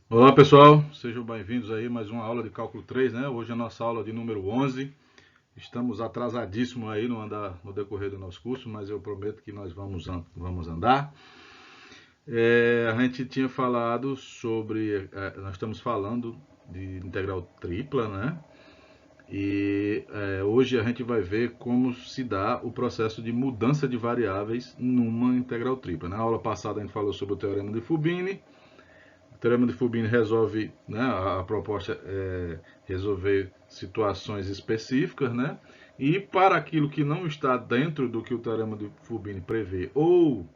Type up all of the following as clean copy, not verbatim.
Olá pessoal, sejam bem-vindos aí a mais uma aula de cálculo 3, né? Hoje é a nossa aula de número 11. Estamos atrasadíssimos aí no decorrer do nosso curso, mas eu prometo que nós vamos andar. A gente tinha falado sobre, nós estamos falando de integral tripla, né? Hoje a gente vai ver como se dá o processo de mudança de variáveis numa integral tripla. Na aula passada a gente falou sobre o teorema de Fubini. O teorema de Fubini resolve, né, a proposta é resolver situações específicas, né? E para aquilo que não está dentro do que o teorema de Fubini prevê, ou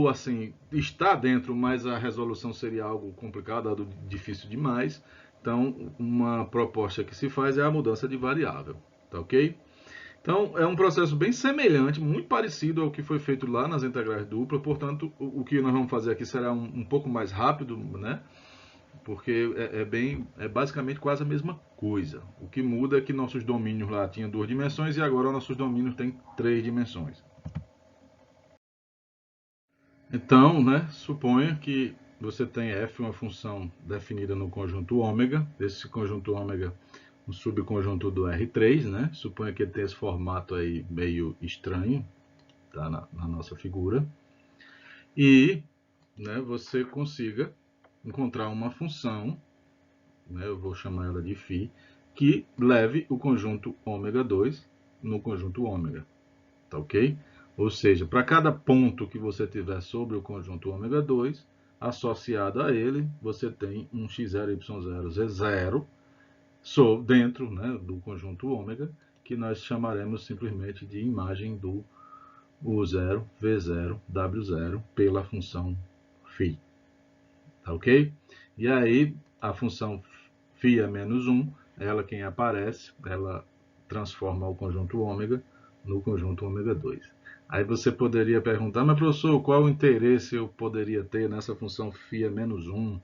assim, está dentro, mas a resolução seria algo complicado, algo difícil demais. Então, uma proposta que se faz é a mudança de variável, tá ok? Então, é um processo bem semelhante, muito parecido ao que foi feito lá nas integrais duplas, portanto, o que nós vamos fazer aqui será um pouco mais rápido, né? Porque é basicamente quase a mesma coisa. O que muda é que nossos domínios lá tinham duas dimensões e agora nossos domínios têm três dimensões. Então, né, suponha que você tem f, uma função definida no conjunto ômega, esse conjunto ômega, um subconjunto do R3, né? Suponha que ele tem esse formato aí meio estranho, tá, na nossa figura, e, né, você consiga encontrar uma função, né, eu vou chamar ela de φ, que leve o conjunto ômega 2 no conjunto ômega, tá ok? Ou seja, para cada ponto que você tiver sobre o conjunto ômega 2, associado a ele, você tem um x0, y0, z0 dentro, né, do conjunto ômega, que nós chamaremos simplesmente de imagem do U0, V0, W0 pela função φ. Tá ok? E aí, a função φ é menos 1, ela quem aparece, ela transforma o conjunto ômega no conjunto ômega 2. Aí você poderia perguntar, mas professor, qual o interesse eu poderia ter nessa função φ é menos 1?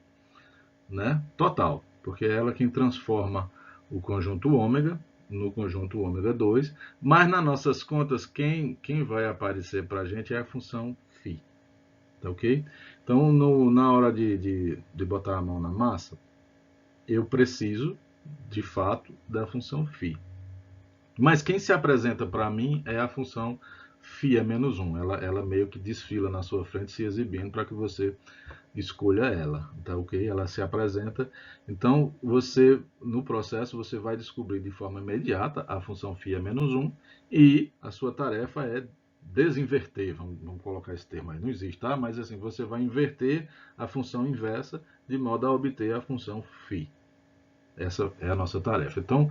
Né? Total, porque é ela quem transforma o conjunto ômega no conjunto ômega 2, mas nas nossas contas, quem vai aparecer para a gente é a função φ. Tá ok? Então, na hora de botar a mão na massa, eu preciso, de fato, da função φ. Mas quem se apresenta para mim é a função φ é menos 1. Ela meio que desfila na sua frente, se exibindo para que você escolha ela, tá ok? Ela se apresenta. Então, você, no processo, você vai descobrir de forma imediata a função φ é menos 1 e a sua tarefa é desinverter, vamos colocar esse termo aí, não existe, tá? Mas assim, você vai inverter a função inversa de modo a obter a função φ. Essa é a nossa tarefa. Então,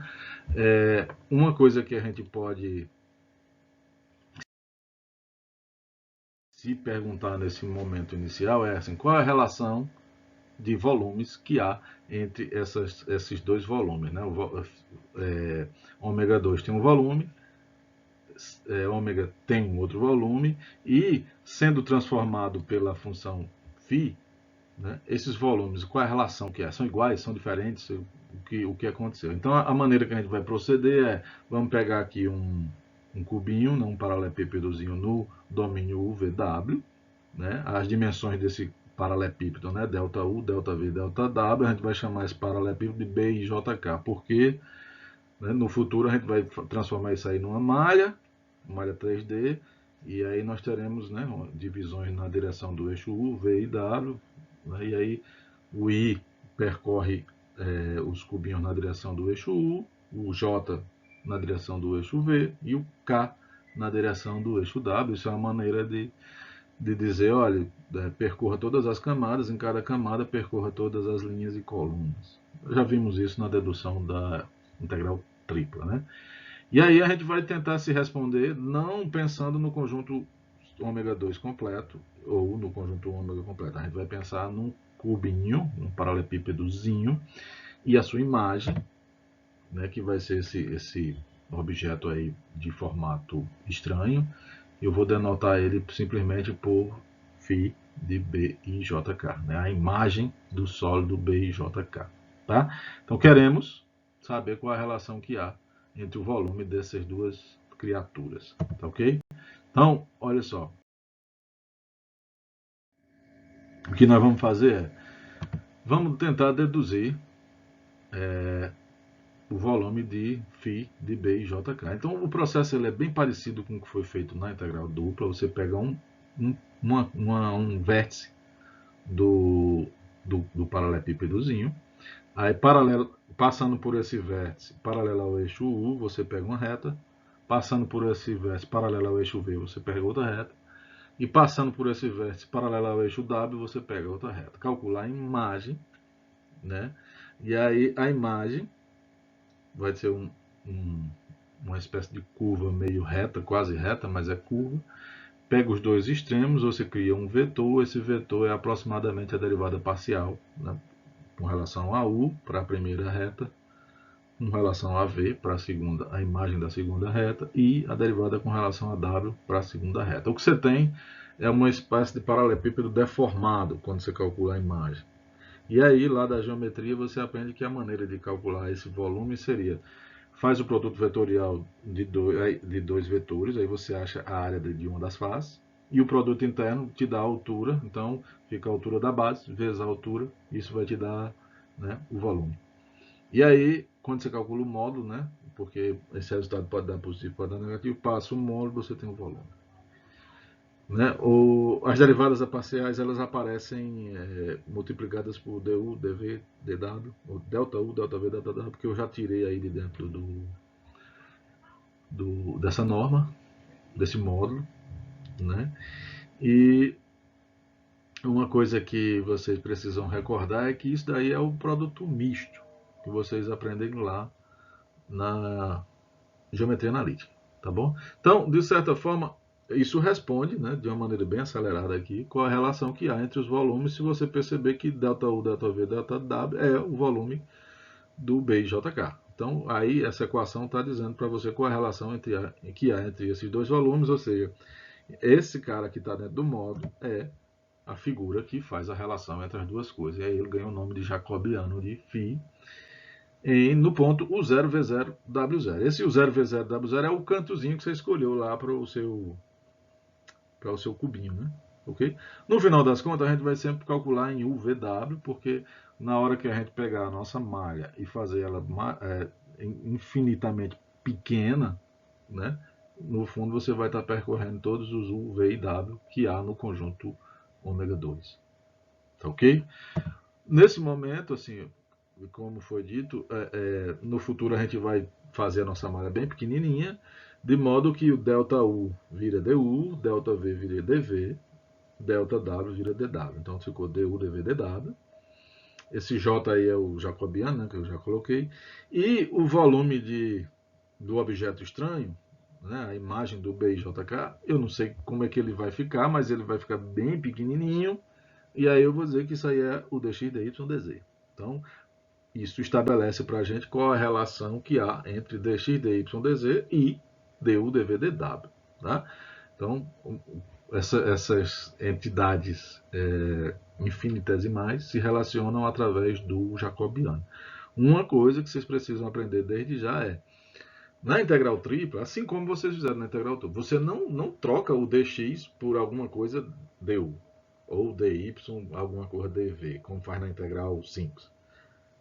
uma coisa que a gente pode se perguntar nesse momento inicial é assim, qual é a relação de volumes que há entre esses dois volumes. Né? Ômega 2 tem um volume, ômega tem um outro volume, e sendo transformado pela função φ, né, esses volumes, qual é a relação que é? São iguais, são diferentes? O que aconteceu? Então a maneira que a gente vai proceder é, vamos pegar aqui um cubinho, um paralelepípedozinho no domínio UVW, né? As dimensões desse paralelepípedo, né? Delta U, delta V, delta W, a gente vai chamar esse paralelepípedo de BIJK, porque, né, no futuro a gente vai transformar isso aí numa malha 3D, e aí nós teremos, né, divisões na direção do eixo U, V e W, né? E aí o I percorre os cubinhos na direção do eixo U, o J na direção do eixo V e o K na direção do eixo W. Isso é uma maneira de dizer, olha, percorra todas as camadas, em cada camada percorra todas as linhas e colunas. Já vimos isso na dedução da integral tripla, né? E aí a gente vai tentar se responder não pensando no conjunto ômega 2 completo ou no conjunto ômega completo. A gente vai pensar num cubinho, num paralelepípedozinho e a sua imagem, né, que vai ser esse objeto aí de formato estranho. Eu vou denotar ele simplesmente por φ de BIJK, né? A imagem do sólido BIJK. Tá? Então queremos saber qual é a relação que há entre o volume dessas duas criaturas. Tá ok? Então, olha só. o que nós vamos fazer é, vamos tentar deduzir o volume de φ de B e JK. Então o processo ele é bem parecido com o que foi feito na integral dupla. Você pega um vértice do paralelepípedozinho, aí passando por esse vértice paralelo ao eixo U, você pega uma reta, passando por esse vértice paralelo ao eixo V, você pega outra reta, e passando por esse vértice paralelo ao eixo W, você pega outra reta. Calcular a imagem, né? E aí a imagem vai ser uma espécie de curva meio reta, quase reta, mas é curva. Pega os dois extremos, você cria um vetor. Esse vetor é aproximadamente a derivada parcial, né, com relação a U para a primeira reta, com relação a V para a imagem da segunda reta, e a derivada com relação a W para a segunda reta. O que você tem é uma espécie de paralelepípedo deformado quando você calcula a imagem. E aí, lá da geometria, você aprende que a maneira de calcular esse volume seria: faz o produto vetorial de dois vetores, aí você acha a área de uma das faces, e o produto interno te dá a altura, então fica a altura da base vezes a altura, isso vai te dar, né, o volume. E aí, quando você calcula o módulo, né, porque esse resultado pode dar positivo, pode dar negativo, passa o módulo, você tem o volume. Né? As derivadas parciais elas aparecem multiplicadas por du, dv, dw, ou delta u, delta v, delta w, porque eu já tirei aí de dentro dessa norma, desse módulo. Né? E uma coisa que vocês precisam recordar é que isso daí é o produto misto, que vocês aprendem lá na geometria analítica. Tá bom? Então, de certa forma, isso responde, né, de uma maneira bem acelerada aqui, qual a relação que há entre os volumes, se você perceber que ΔU, ΔV, ΔW é o volume do B e JK. Então, aí essa equação está dizendo para você qual a relação que há entre esses dois volumes, ou seja, esse cara que está dentro do módulo é a figura que faz a relação entre as duas coisas. E aí ele ganha o nome de jacobiano de φ, no ponto U0V0W0. Esse U0V0W0 é o cantozinho que você escolheu lá para o seu cubinho, né? Ok? No final das contas, a gente vai sempre calcular em UVW, porque na hora que a gente pegar a nossa malha e fazer ela infinitamente pequena, né? No fundo você vai estar percorrendo todos os U, V e W que há no conjunto ômega 2. Tá ok? Nesse momento, assim, como foi dito, no futuro a gente vai fazer a nossa malha bem pequenininha, de modo que o ΔU vira DU, ΔV vira DV, ΔW vira DW. Então ficou DU, DV, DW. Esse J aí é o jacobiano, né, que eu já coloquei. E o volume do objeto estranho, né, a imagem do BIJK, eu não sei como é que ele vai ficar, mas ele vai ficar bem pequenininho. E aí eu vou dizer que isso aí é o dx, dy, dz. Então, isso estabelece para a gente qual a relação que há entre dx, dy, dz e du, dv, dw. Tá? Então, essas entidades infinitesimais se relacionam através do jacobiano. Uma coisa que vocês precisam aprender desde já é, na integral tripla, assim como vocês fizeram na integral tripla, você não troca o dx por alguma coisa du, ou dy, alguma coisa dv, como faz na integral simples.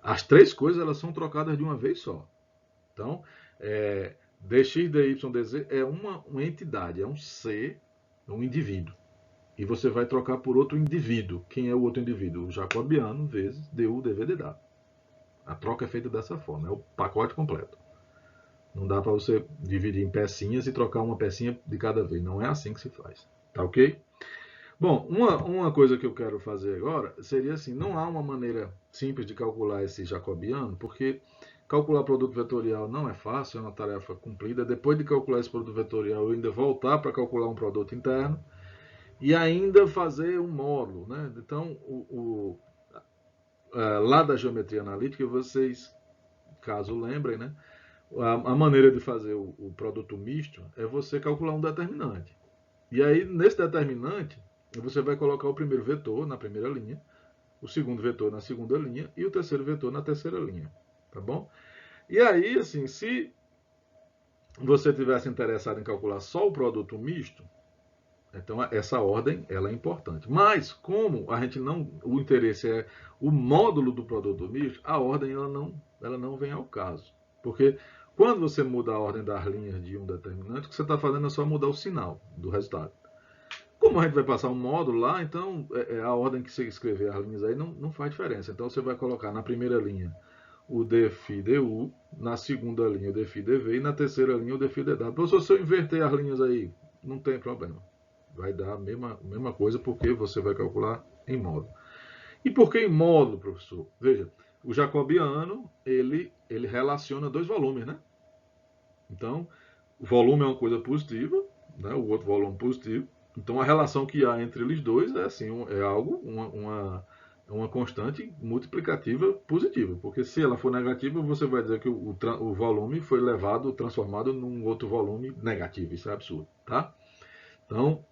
As três coisas elas são trocadas de uma vez só. Então, dx, dy, dz é uma entidade, é um ser, um indivíduo. E você vai trocar por outro indivíduo. Quem é o outro indivíduo? O jacobiano vezes du, dv, dw. A troca é feita dessa forma, é o pacote completo. Não dá para você dividir em pecinhas e trocar uma pecinha de cada vez. Não é assim que se faz. Tá ok? Bom, uma coisa que eu quero fazer agora seria assim, não há uma maneira simples de calcular esse jacobiano, porque calcular produto vetorial não é fácil, é uma tarefa cumprida. Depois de calcular esse produto vetorial, eu ainda voltar para calcular um produto interno e ainda fazer um módulo, né? Então, lá da geometria analítica, vocês, caso lembrem, né? A maneira de fazer o produto misto é você calcular um determinante. E aí, nesse determinante, você vai colocar o primeiro vetor na primeira linha, o segundo vetor na segunda linha e o terceiro vetor na terceira linha. Tá bom? E aí, assim, se você tivesse interessado em calcular só o produto misto, Então, essa ordem ela é importante. Mas, como a gente não, o interesse é o módulo do produto misto, a ordem ela não vem ao caso. Porque quando você muda a ordem das linhas de um determinante, o que você está fazendo é só mudar o sinal do resultado. Como a gente vai passar um módulo lá, então a ordem que você escrever as linhas aí não faz diferença. Então você vai colocar na primeira linha o dφ du, na segunda linha o dφ dv e na terceira linha o dφ dw. Professor, se eu inverter as linhas aí, não tem problema. Vai dar a mesma coisa porque você vai calcular em módulo. E por que em módulo, professor? Veja, o jacobiano, ele relaciona dois volumes, né? Então, o volume é uma coisa positiva, né? O outro volume positivo. Então, a relação que há entre eles dois é assim, é algo, uma constante multiplicativa positiva. Porque se ela for negativa, você vai dizer que o volume foi levado, transformado num outro volume negativo. Isso é absurdo, tá? Então,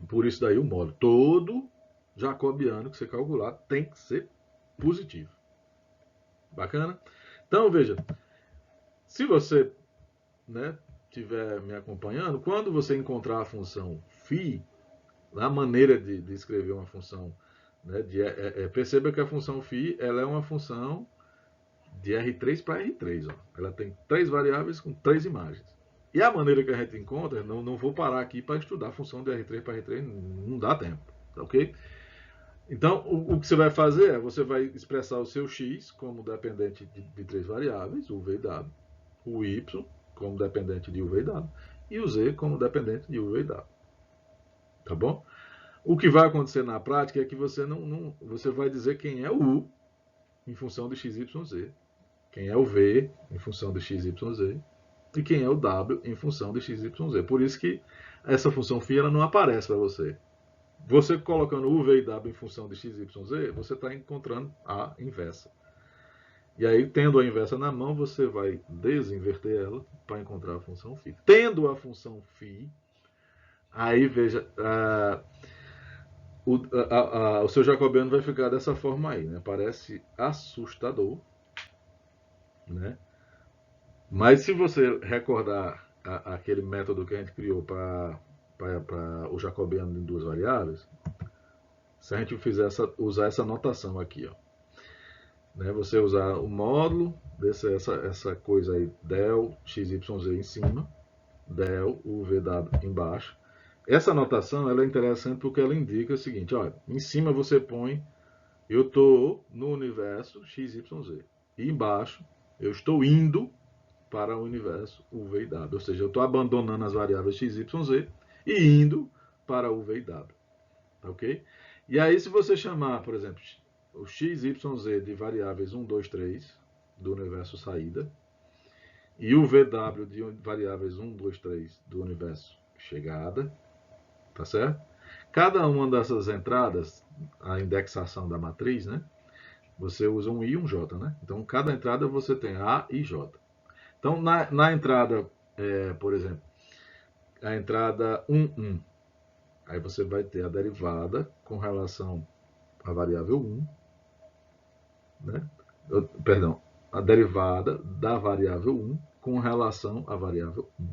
por isso daí o módulo. Todo jacobiano que você calcular tem que ser positivo. Bacana? Então, veja, se você, né, estiver me acompanhando, quando você encontrar a função φ, a maneira de escrever uma função, né, perceba que a função φ ela é uma função de R3 para R3. Ó. Ela tem 3 variáveis com 3 imagens. E a maneira que a gente encontra, não vou parar aqui para estudar a função de R3 para R3, não dá tempo, tá ok? Então, o que você vai fazer é, você vai expressar o seu x como dependente de 3 variáveis, u, v e w, o y como dependente de u, v e w, e o z como dependente de u, v e w. Tá bom? O que vai acontecer na prática é que você você vai dizer quem é o u em função de x, y, z, quem é o v em função de x, y, z, e quem é o w em função de x, y, z. Por isso que essa função φ ela não aparece para você. Você colocando u, v e w em função de x, y, z, você está encontrando a inversa. E aí, tendo a inversa na mão, você vai desinverter ela para encontrar a função φ. Tendo a função φ, aí veja, o seu jacobiano vai ficar dessa forma aí, né? Parece assustador, né? Mas se você recordar aquele método que a gente criou para o jacobiano em duas variáveis, se a gente usar essa notação aqui, ó, né, você usar o módulo, essa coisa aí, del xyz em cima, del uvw embaixo. Essa notação ela é interessante porque ela indica o seguinte, olha, em cima você põe, eu estou no universo xyz, e embaixo eu estou indo para o universo uv e w, ou seja, eu estou abandonando as variáveis xyz e indo para uv e w, ok? E aí se você chamar, por exemplo, o x, y, z de variáveis 1, 2, 3 do universo saída e o VW de variáveis 1, 2, 3 do universo chegada, tá certo? Cada uma dessas entradas, a indexação da matriz, né? Você usa um I e um J, né? Então, cada entrada você tem A e J. Então, na entrada, por exemplo, a entrada 1, 1, aí você vai ter a derivada com relação à variável 1, né? Perdão, a derivada da variável 1 com relação à variável 1.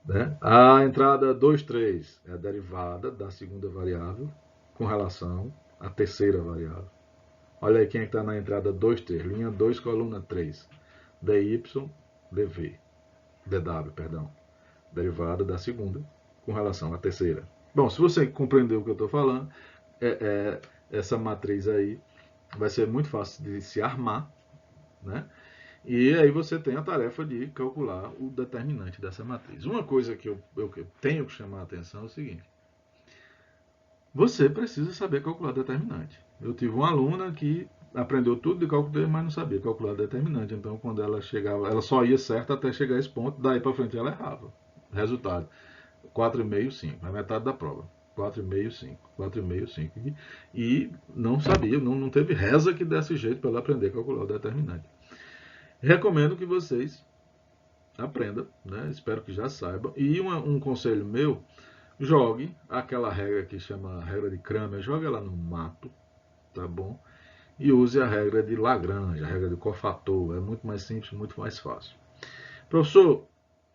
Né? A entrada 2, 3 é a derivada da segunda variável com relação à terceira variável. Olha aí quem está na entrada 2, 3, linha 2, coluna 3. dy, dv, dw, perdão. Derivada da segunda com relação à terceira. Bom, se você compreendeu o que eu estou falando, essa matriz aí vai ser muito fácil de se armar, né? E aí você tem a tarefa de calcular o determinante dessa matriz. Uma coisa que eu tenho que chamar a atenção é o seguinte. Você precisa saber calcular determinante. Eu tive uma aluna que aprendeu tudo de cálculo, mas não sabia calcular determinante. Então, quando ela chegava, ela só ia certo até chegar a esse ponto, daí para frente ela errava. Resultado, 4,5, 5, a metade da prova. 4,5, 5, 4,5, 5. E não sabia, não teve reza que desse jeito para ela aprender a calcular o determinante. Recomendo que vocês aprendam, né? Espero que já saibam. E um conselho meu, jogue aquela regra que chama regra de Kramer, jogue ela no mato, tá bom? E use a regra de Lagrange, a regra de cofator, é muito mais simples, muito mais fácil. Professor,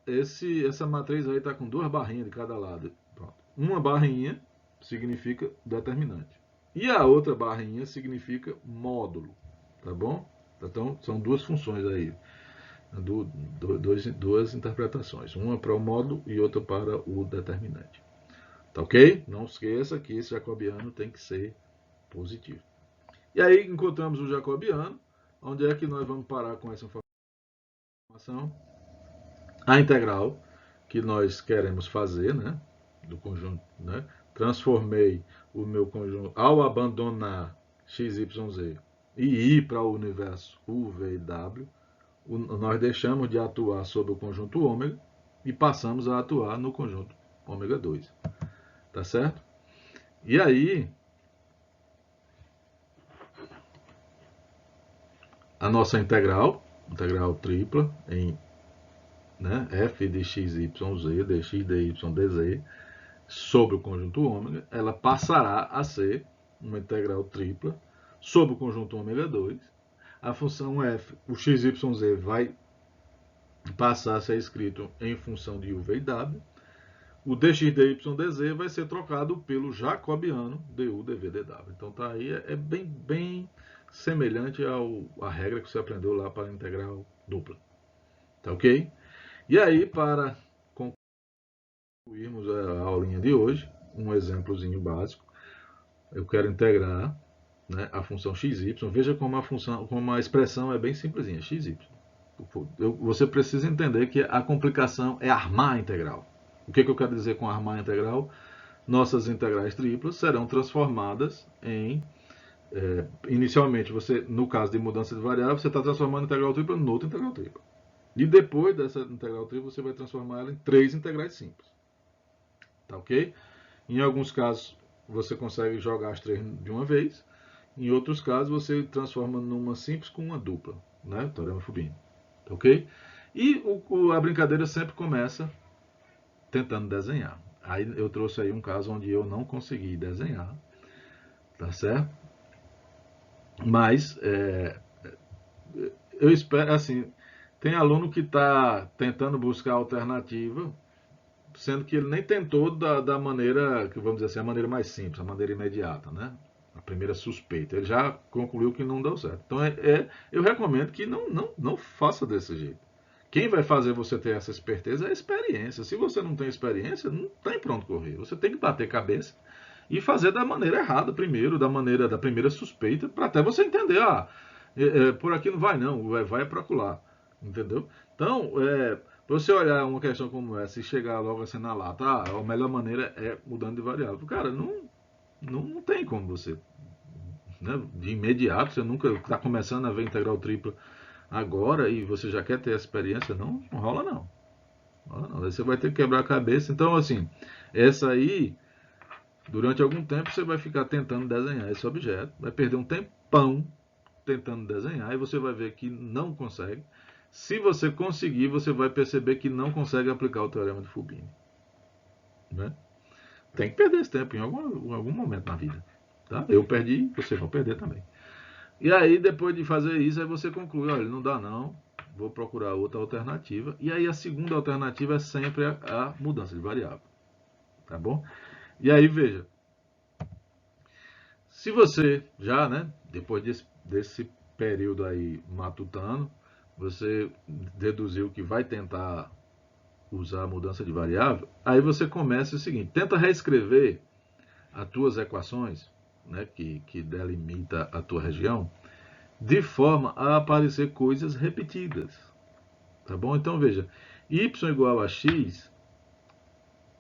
essa matriz aí está com 2 barrinhas de cada lado. Pronto. Uma barrinha significa determinante. E a outra barrinha significa módulo. Tá bom? Então, são duas funções aí. Duas interpretações. Uma para o módulo e outra para o determinante. Tá ok? Não esqueça que esse jacobiano tem que ser positivo. E aí encontramos o jacobiano. Onde é que nós vamos parar com essa informação? A integral que nós queremos fazer, né, do conjunto, né, transformei o meu conjunto, ao abandonar x, y, z e ir para o universo u, v e w, nós deixamos de atuar sobre o conjunto ômega e passamos a atuar no conjunto ômega 2. Tá certo? E aí, a nossa integral tripla em, né, f de x, y, z, dx, dy, dz, sobre o conjunto ômega, ela passará a ser uma integral tripla sobre o conjunto ômega 2. A função f, o x, y, z vai passar a ser escrito em função de u, v e w. O dx, dy, dz vai ser trocado pelo jacobiano du, dv, dw. Então tá aí, é bem semelhante à regra que você aprendeu lá para a integral dupla. Tá ok? E aí, para concluirmos a aulinha de hoje, um exemplozinho básico. Eu quero integrar, né, a função xy. Veja como a expressão é bem simplesinha, xy. Você precisa entender que a complicação é armar a integral. O que eu quero dizer com armar a integral? Nossas integrais triplas serão transformadas em... inicialmente, no caso de mudança de variável, você está transformando a integral tripla em outra integral tripla. E depois dessa integral tripla, você vai transformar ela em 3 integrais simples. Tá ok? Em alguns casos, você consegue jogar as 3 de uma vez. Em outros casos, você transforma numa simples com uma dupla, né? Teorema Fubini. Ok? E a brincadeira sempre começa tentando desenhar. Aí eu trouxe aí um caso onde eu não consegui desenhar, tá certo? Mas eu espero, assim, tem aluno que está tentando buscar alternativa, sendo que ele nem tentou da maneira, que vamos dizer assim, a maneira mais simples, a maneira imediata, né? A primeira suspeita. Ele já concluiu que não deu certo. Então eu recomendo que não faça desse jeito. Quem vai fazer você ter essa esperteza é a experiência. Se você não tem experiência, não tem pra onde correr. Você tem que bater cabeça e fazer da maneira errada primeiro, da primeira suspeita, para até você entender, por aqui não vai não, vai para acolá, entendeu? Então, para você olhar uma questão como essa e chegar logo assim na lata, a melhor maneira é mudando de variável. Cara, não tem como você, né, de imediato, você nunca está começando a ver integral tripla agora e você já quer ter essa experiência, não rola não. Você vai ter que quebrar a cabeça. Então, assim, essa aí, durante algum tempo, você vai ficar tentando desenhar esse objeto, vai perder um tempão tentando desenhar e você vai ver que não consegue. Se você conseguir, você vai perceber que não consegue aplicar o teorema de Fubini. Né? Tem que perder esse tempo em algum momento na vida. Tá? Eu perdi, você vai perder também. E aí, depois de fazer isso, aí você conclui, olha, não dá não, vou procurar outra alternativa. E aí a segunda alternativa é sempre a mudança de variável. Tá bom? E aí, veja, se você já, né, depois desse período aí matutano, você deduziu que vai tentar usar a mudança de variável, aí você começa o seguinte, tenta reescrever as tuas equações, né, que delimita a tua região, de forma a aparecer coisas repetidas. Tá bom? Então veja, y igual a x,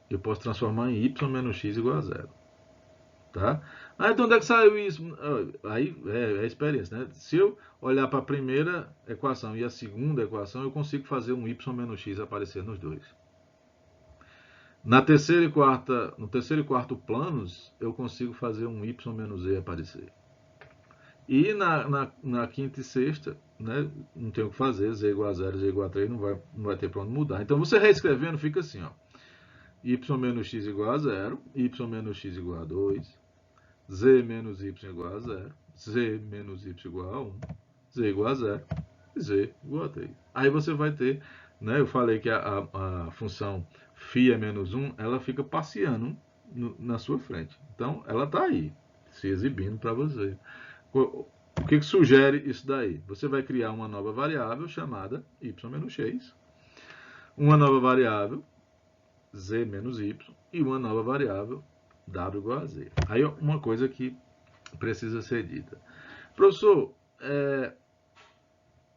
eu posso transformar em y menos x igual a zero. Tá? Então onde é que saiu isso? Aí é a experiência, né? Se eu olhar para a primeira equação e a segunda equação, eu consigo fazer um y menos x aparecer nos dois. No terceiro e quarto planos, eu consigo fazer um y menos z aparecer. E na quinta e sexta, né, não tem o que fazer, z igual a 0, z igual a 3, não vai ter para onde mudar. Então você reescrevendo fica assim, ó, y menos x igual a 0, y menos x igual a 2, z menos y igual a 0, z menos y igual a 1, z igual a 0 e z igual a 3. Aí você vai ter né, eu falei que a função φ é menos 1, ela fica passeando na sua frente. Então, ela está aí, se exibindo para você. O que sugere isso daí? Você vai criar uma nova variável chamada y menos x, uma nova variável z menos y e uma nova variável w igual a z. Aí uma coisa que precisa ser dita. Professor,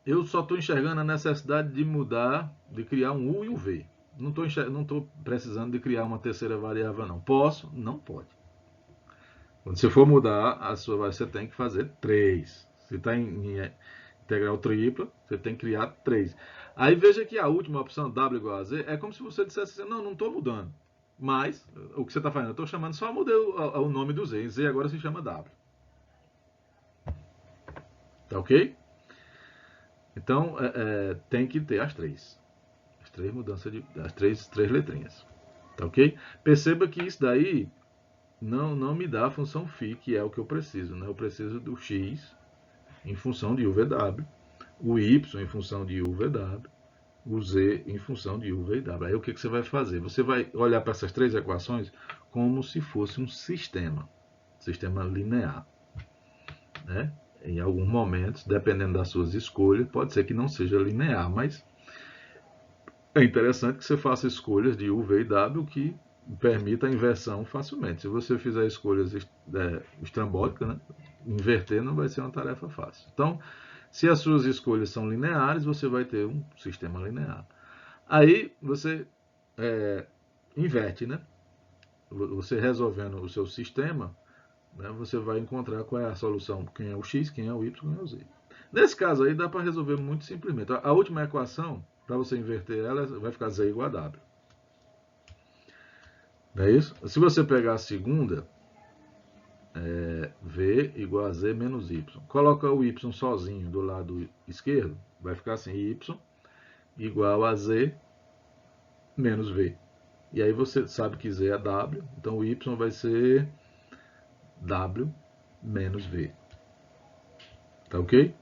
eu só estou enxergando a necessidade de mudar, de criar um u e um v. Não estou precisando de criar uma terceira variável, não. Posso? Não pode. Quando você for mudar, você tem que fazer 3. Se está em integral tripla, você tem que criar 3. Aí veja que a última opção, w igual a z, é como se você dissesse assim, não estou mudando. Mas, o que você está fazendo? Eu estou chamando, só mudei o nome do z. Z agora se chama w. Tá ok? Então, tem que ter as 3. As 3 mudanças, as três letrinhas. Tá ok? Perceba que isso daí não me dá a função φ, que é o que eu preciso. Né? Eu preciso do x em função de UVW, o y em função de UVW, o z em função de UVW. Aí o que você vai fazer? Você vai olhar para essas 3 equações como se fosse um sistema linear. Né? Em alguns momentos, dependendo das suas escolhas, pode ser que não seja linear, mas é interessante que você faça escolhas de U, V e W que permita a inversão facilmente. Se você fizer escolhas estrambólicas, né, inverter não vai ser uma tarefa fácil. Então, se as suas escolhas são lineares, você vai ter um sistema linear. Aí você inverte, né? Você resolvendo o seu sistema, né, você vai encontrar qual é a solução, quem é o x, quem é o y, quem é o z. Nesse caso aí dá para resolver muito simplesmente. A última equação, para você inverter ela, vai ficar z igual a w. Não é isso? Se você pegar a segunda, v igual a z menos y. Coloca o y sozinho do lado esquerdo, vai ficar assim, y igual a z menos v. E aí você sabe que z é w, então o y vai ser w menos v. Tá ok?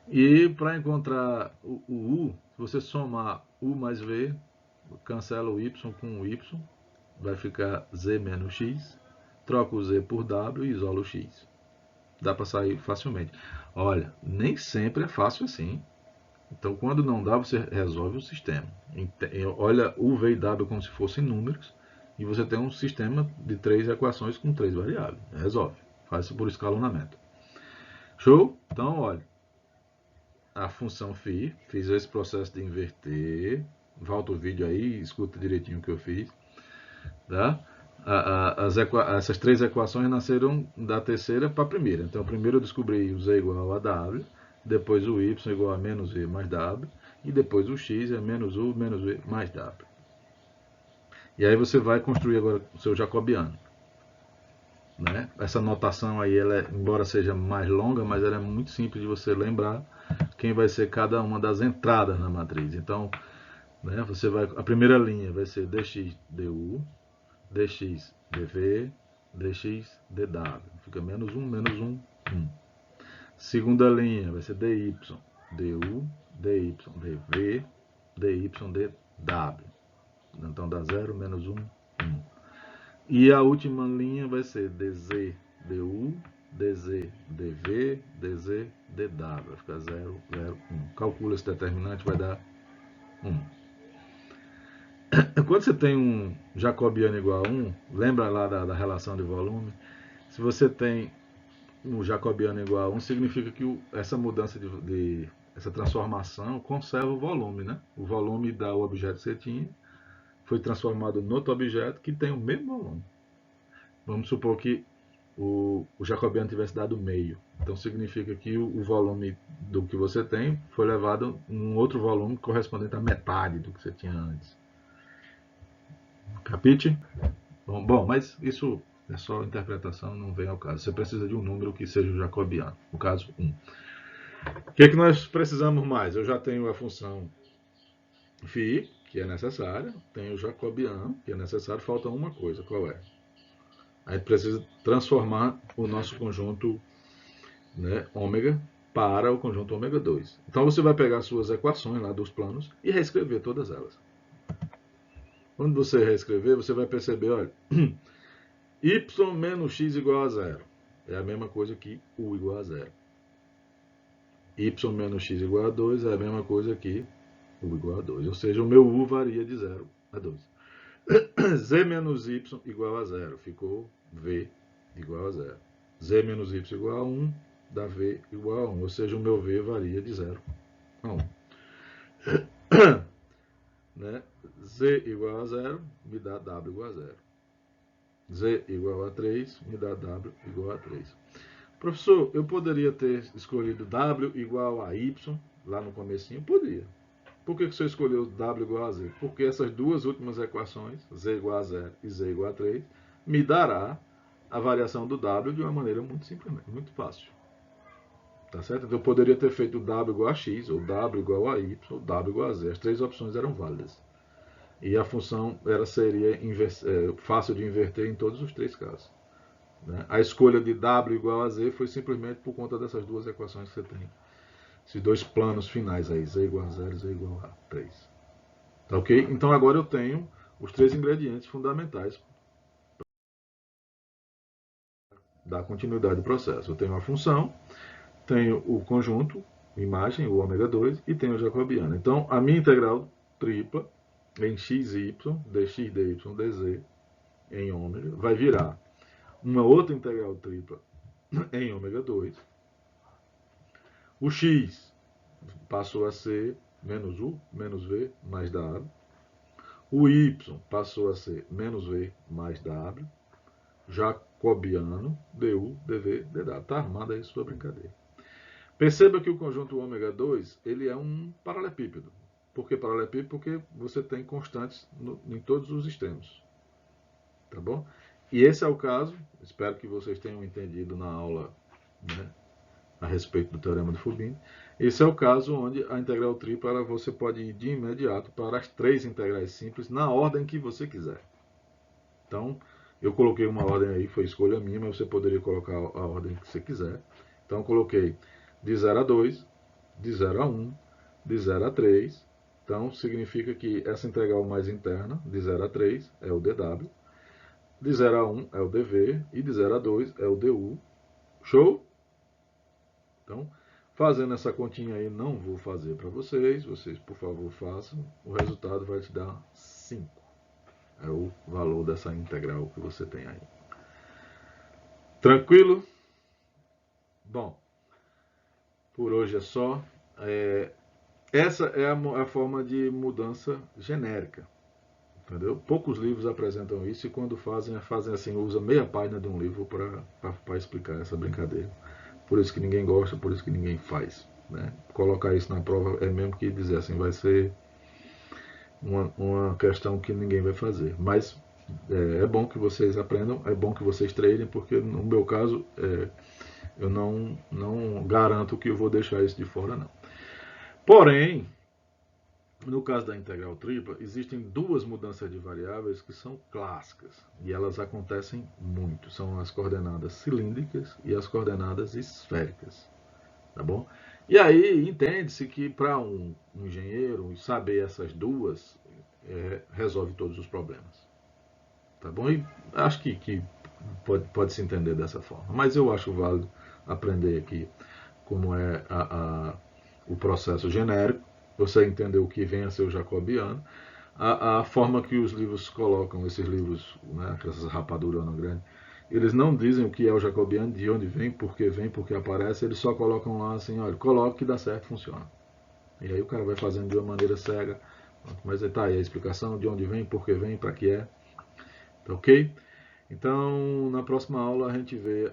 E para encontrar o u, se você somar u mais v, cancela o y com o y, vai ficar z menos x, troca o z por w e isola o x. Dá para sair facilmente. Olha, nem sempre é fácil assim. Então, quando não dá, você resolve o sistema. Olha u, v e w como se fossem números, e você tem um sistema de 3 equações com 3 variáveis. Resolve. Faz isso por escalonamento. Show? Então, olha. A função φ, fiz esse processo de inverter. Volta o vídeo aí, escuta direitinho o que eu fiz. Tá? Essas 3 equações nasceram da terceira para a primeira. Então, primeiro eu descobri o z igual a w, depois o y igual a menos v mais w, e depois o x é menos u menos v mais w. E aí você vai construir agora o seu jacobiano. Né? Essa notação aí, embora seja mais longa, mas ela é muito simples de você lembrar quem vai ser cada uma das entradas na matriz. Então, né, a primeira linha vai ser dx du, dx dv, dx dw. Fica menos 1, menos 1, 1. Segunda linha vai ser dy du, dy dv, dy dw. Então dá 0, menos 1, 1. E a última linha vai ser dz du, dz dv, dz dw. Vai ficar 0, 0, 1. Calcula esse determinante, vai dar 1. Quando você tem um jacobiano igual a 1, lembra lá da relação de volume? Se você tem um jacobiano igual a 1, significa que essa mudança essa transformação conserva o volume, né? O volume do objeto que você tinha foi transformado em outro objeto que tem o mesmo volume. Vamos supor que o jacobiano tivesse dado meio. Então significa que o volume do que você tem foi levado a um outro volume correspondente à metade do que você tinha antes. Capite? Bom, mas isso é só interpretação, não vem ao caso. Você precisa de um número que seja o jacobiano, no caso 1. O que nós precisamos mais? Eu já tenho a função φ, que é necessária, tenho o jacobiano, que é necessário, falta uma coisa, qual é? A gente precisa transformar o nosso conjunto, né, ômega para o conjunto ômega 2. Então você vai pegar suas equações lá dos planos e reescrever todas elas. Quando você reescrever, você vai perceber, olha, y menos x igual a zero. É a mesma coisa que u igual a zero. Y menos x igual a 2 é a mesma coisa que u igual a 2. Ou seja, o meu u varia de 0 a 2. Z menos y igual a 0. Ficou v igual a 0. Z menos y igual a 1 dá v igual a 1. Ou seja, o meu v varia de 0 a 1. Né? Z igual a 0 me dá w igual a 0. Z igual a 3 me dá w igual a 3. Professor, eu poderia ter escolhido w igual a y lá no comecinho? Poderia. Por que você escolheu w igual a z? Porque essas duas últimas equações, z igual a 0 e z igual a 3, me dará a variação do w de uma maneira muito simples, muito fácil. Tá certo? Então eu poderia ter feito w igual a x, ou w igual a y, ou w igual a z. As três opções eram válidas. E a função seria fácil de inverter em todos os três casos. Né? A escolha de w igual a z foi simplesmente por conta dessas duas equações que você tem. Esses dois planos finais aí, z igual a 0 e z igual a 3. Tá ok? Então agora eu tenho os três ingredientes fundamentais da continuidade do processo. Eu tenho a função, tenho o conjunto, imagem, o ômega 2, e tenho o jacobiano. Então a minha integral tripla em xy, dx, dy, dz, em ômega, vai virar uma outra integral tripla em ômega 2. O x passou a ser menos u, menos v, mais w. O y passou a ser menos v, mais w. Jacobiano, du, dv, dw. Está armada aí sua brincadeira. Perceba que o conjunto ômega 2 ele é um paralelepípedo. Por que paralelepípedo? Porque você tem constantes em todos os extremos. Tá bom? E esse é o caso, espero que vocês tenham entendido na aula, né, a respeito do teorema de Fubini. Esse é o caso onde a integral tripla você pode ir de imediato para as três integrais simples na ordem que você quiser. Então, eu coloquei uma ordem aí, foi escolha minha, mas você poderia colocar a ordem que você quiser. Então, eu coloquei de 0 a 2, de 0 a 1, de 0 a 3. Então, significa que essa integral mais interna, de 0 a 3, é o dw. De 0 a 1 é o dv e de 0 a 2 é o du. Show? Então, fazendo essa continha aí, não vou fazer para vocês. Vocês, por favor, façam. O resultado vai te dar 5. É o valor dessa integral que você tem aí. Tranquilo? Bom, por hoje é só. Essa é a forma de mudança genérica. Entendeu? Poucos livros apresentam isso e quando fazem assim, usa meia página de um livro para explicar essa brincadeira. Por isso que ninguém gosta, por isso que ninguém faz. Né? Colocar isso na prova é mesmo que dizer assim, vai ser uma questão que ninguém vai fazer. Mas é bom que vocês aprendam, é bom que vocês treinem, porque no meu caso eu não garanto que eu vou deixar isso de fora, não. Porém, no caso da integral tripla, existem duas mudanças de variáveis que são clássicas e elas acontecem muito. São as coordenadas cilíndricas e as coordenadas esféricas. Tá bom? E aí entende-se que para um engenheiro saber essas duas resolve todos os problemas. Tá bom? E acho que pode se entender dessa forma. Mas eu acho válido aprender aqui como é o processo genérico. Você entender o que vem a ser o jacobiano, a forma que os livros colocam, esses livros, né, essas rapaduras grandes, eles não dizem o que é o jacobiano, de onde vem, porque aparece, eles só colocam lá assim, olha, coloca que dá certo, funciona. E aí o cara vai fazendo de uma maneira cega, mas tá aí a explicação de onde vem, por que vem, para que é. Tá ok? Então, na próxima aula a gente vê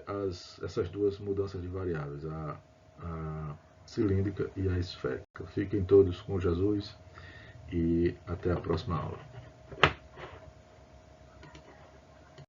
essas duas mudanças de variáveis, a cilíndrica e a esférica. Fiquem todos com Jesus e até a próxima aula.